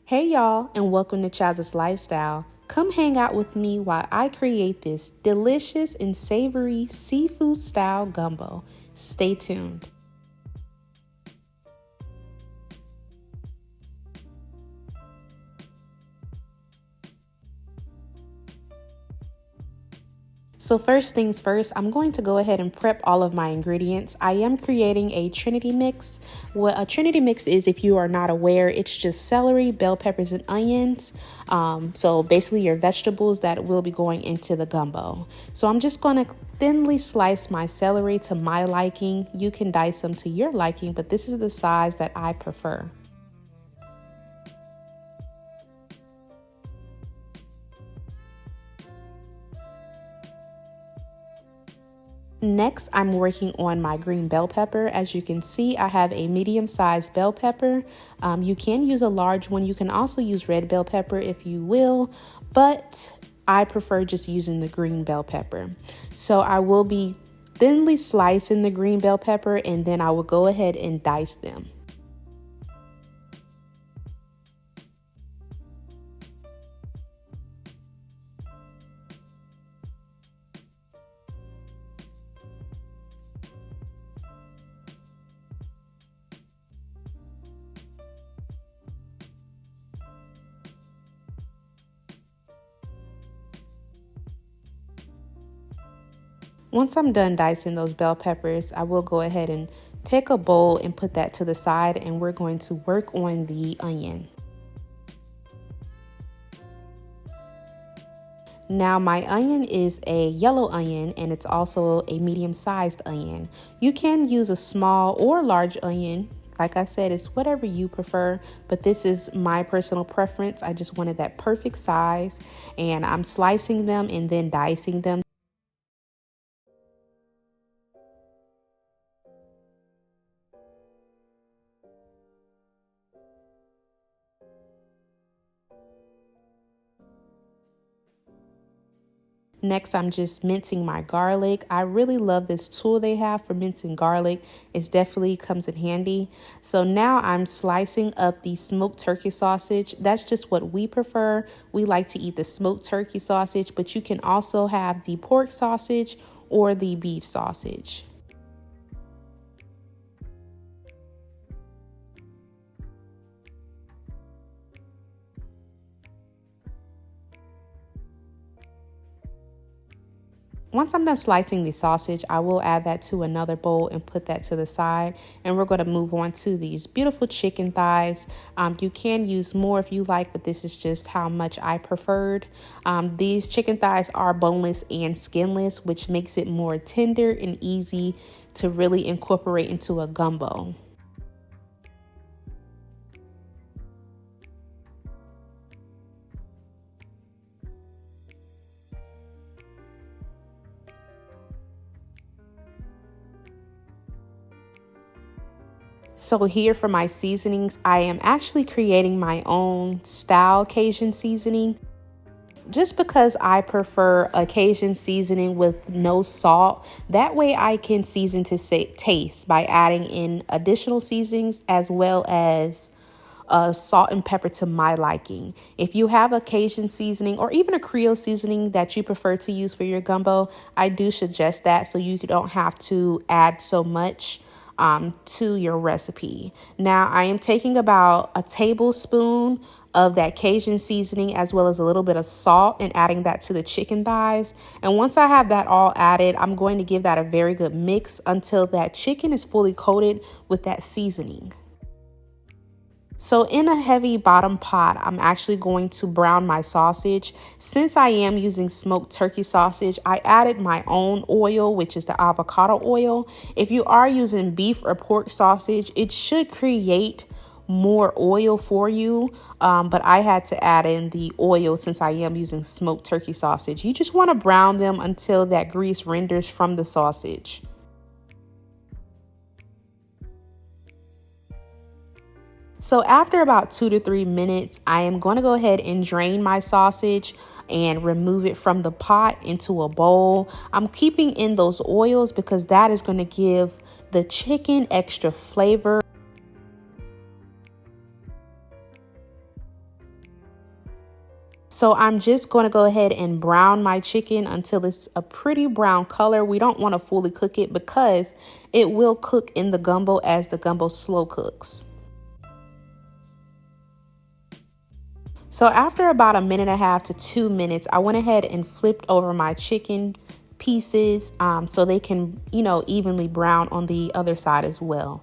Hey y'all, and welcome to Chaz's Lifestyle. Come hang out with me while I create this delicious and savory seafood style gumbo. Stay tuned. So first things first, I'm going to go ahead and prep all of my ingredients. I am creating a Trinity mix. What a Trinity mix is, if you are not aware, it's just celery, bell peppers, and onions. So basically your vegetables that will be going into the gumbo. So I'm just going to thinly slice my celery to my liking. You can dice them to your liking, but this is the size that I prefer. Next, I'm working on my green bell pepper. As you can see, I have a medium-sized bell pepper. You can use a large one. You can also use red bell pepper if you will, but I prefer just using the green bell pepper. So I will be thinly slicing the green bell pepper, and then I will go ahead and dice them. Once I'm done dicing those bell peppers, I will go ahead and take a bowl and put that to the side, and we're going to work on the onion. Now my onion is a yellow onion, and it's also a medium-sized onion. You can use a small or large onion. Like I said, it's whatever you prefer, but this is my personal preference. I just wanted that perfect size, and I'm slicing them and then dicing them. Next, I'm just mincing my garlic. I really love this tool they have for mincing garlic. It definitely comes in handy. So now I'm slicing up the smoked turkey sausage. That's just what we prefer. We like to eat the smoked turkey sausage, but you can also have the pork sausage or the beef sausage. Once I'm done slicing the sausage, I will add that to another bowl and put that to the side. And we're going to move on to these beautiful chicken thighs. You can use more if you like, but this is just how much I preferred. These chicken thighs are boneless and skinless, which makes it more tender and easy to really incorporate into a gumbo. So here for my seasonings, I am actually creating my own style Cajun seasoning. Just because I prefer a Cajun seasoning with no salt, that way I can season to taste by adding in additional seasonings as well as salt and pepper to my liking. If you have a Cajun seasoning or even a Creole seasoning that you prefer to use for your gumbo, I do suggest that so you don't have to add so much to your recipe. Now I am taking about a tablespoon of that Cajun seasoning as well as a little bit of salt and adding that to the chicken thighs. And once I have that all added, I'm going to give that a very good mix until that chicken is fully coated with that seasoning. So in a heavy bottom pot, I'm actually going to brown my sausage. Since I am using smoked turkey sausage, I added my own oil, which is the avocado oil. If you are using beef or pork sausage, it should create more oil for you, but I had to add in the oil since I am using smoked turkey sausage. You just want to brown them until that grease renders from the sausage. So after about 2 to 3 minutes, I am going to go ahead and drain my sausage and remove it from the pot into a bowl. I'm keeping in those oils because that is going to give the chicken extra flavor. So I'm just going to go ahead and brown my chicken until it's a pretty brown color. We don't want to fully cook it because it will cook in the gumbo as the gumbo slow cooks. So after about 1.5 to 2 minutes, I went ahead and flipped over my chicken pieces so they can, evenly brown on the other side as well.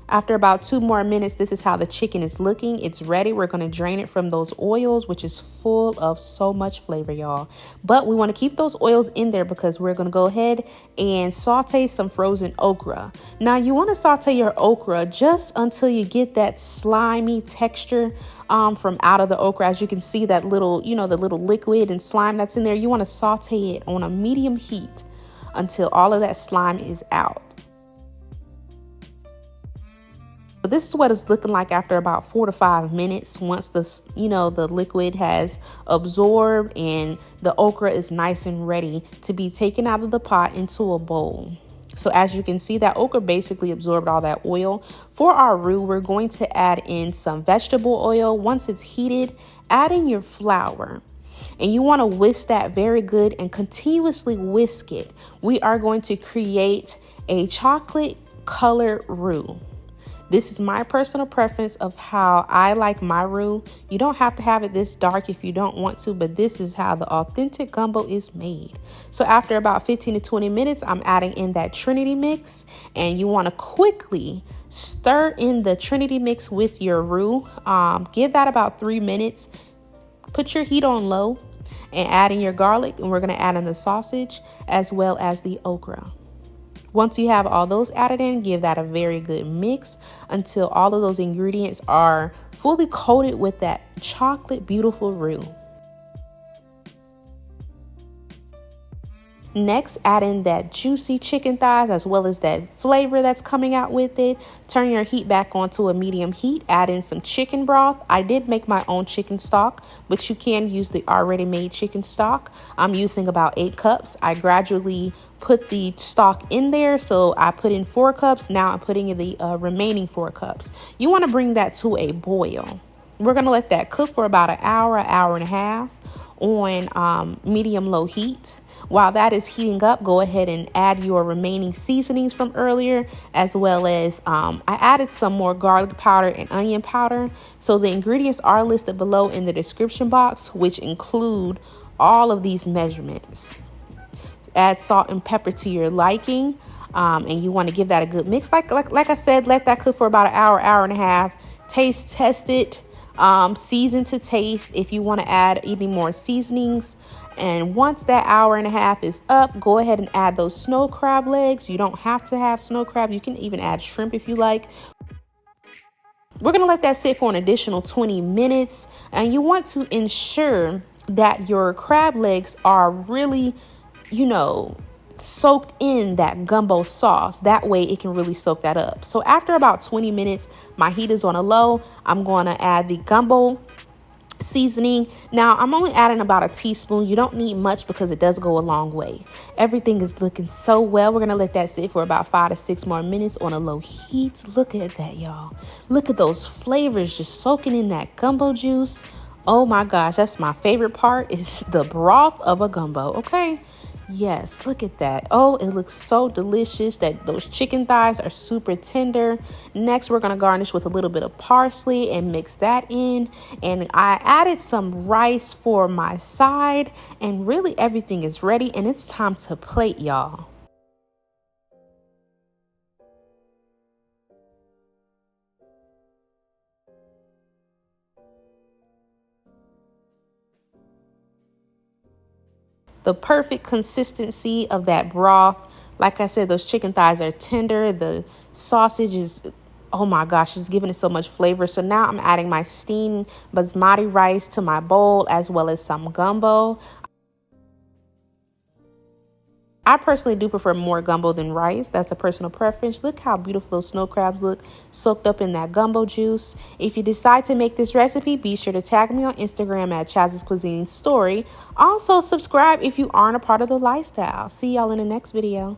After about 2 more minutes, this is how the chicken is looking. It's ready. We're going to drain it from those oils, which is full of so much flavor, y'all. But we want to keep those oils in there because we're going to go ahead and saute some frozen okra. Now, you want to saute your okra just until you get that slimy texture from out of the okra. As you can see, that little, the little liquid and slime that's in there. You want to saute it on a medium heat until all of that slime is out. So this is what it's looking like after about 4 to 5 minutes. Once the liquid has absorbed and the okra is nice and ready to be taken out of the pot into a bowl. So as you can see, that okra basically absorbed all that oil. For our roux, we're going to add in some vegetable oil. Once it's heated, add in your flour. And you want to whisk that very good and continuously whisk it. We are going to create a chocolate colored roux. This is my personal preference of how I like my roux. You don't have to have it this dark if you don't want to, but this is how the authentic gumbo is made. So after about 15 to 20 minutes, I'm adding in that Trinity mix, and you want to quickly stir in the Trinity mix with your roux. Give that about 3 minutes. Put your heat on low and add in your garlic, and we're going to add in the sausage as well as the okra. Once you have all those added in, give that a very good mix until all of those ingredients are fully coated with that chocolate beautiful roux. Next, add in that juicy chicken thighs as well as that flavor that's coming out with it. Turn your heat back onto a medium heat. Add in some chicken broth. I did make my own chicken stock, but you can use the already made chicken stock. I'm using about 8 cups. I gradually put the stock in there. So I put in 4 cups. Now I'm putting in the remaining 4 cups. You want to bring that to a boil. We're going to let that cook for about an hour and a half on medium low heat. While that is heating up, go ahead and add your remaining seasonings from earlier, as well as I added some more garlic powder and onion powder. So the ingredients are listed below in the description box, which include all of these measurements. Add salt and pepper to your liking, and you want to give that a good mix. Like I said, let that cook for about an hour and a half. Taste test it, season to taste if you want to add any more seasonings. And once that hour and a half is up, go ahead and add those snow crab legs. You don't have to have snow crab. You can even add shrimp if you like. We're going to let that sit for an additional 20 minutes. And you want to ensure that your crab legs are really, soaked in that gumbo sauce. That way it can really soak that up. So after about 20 minutes, my heat is on a low. I'm going to add the gumbo seasoning. Now I'm only adding about a teaspoon. You don't need much because it does go a long way. Everything is looking so well. We're gonna let that sit for about 5 to 6 more minutes on a low heat. Look at that, y'all. Look at those flavors just soaking in that gumbo juice. Oh my gosh, that's my favorite part, is the broth of a gumbo. Okay, yes, look at that. Oh, it looks so delicious. Those chicken thighs are super tender. Next, we're going to garnish with a little bit of parsley and mix that in. And I added some rice for my side, and really everything is ready, and it's time to plate, y'all. The perfect consistency of that broth. Like I said, those chicken thighs are tender. The sausage is, oh my gosh, it's giving it so much flavor. So now I'm adding my steamed basmati rice to my bowl, as well as some gumbo. I personally do prefer more gumbo than rice. That's a personal preference. Look how beautiful those snow crabs look, soaked up in that gumbo juice. If you decide to make this recipe, be sure to tag me on Instagram at Chaz's Cuisine Story. Also, subscribe if you aren't a part of the lifestyle. See y'all in the next video.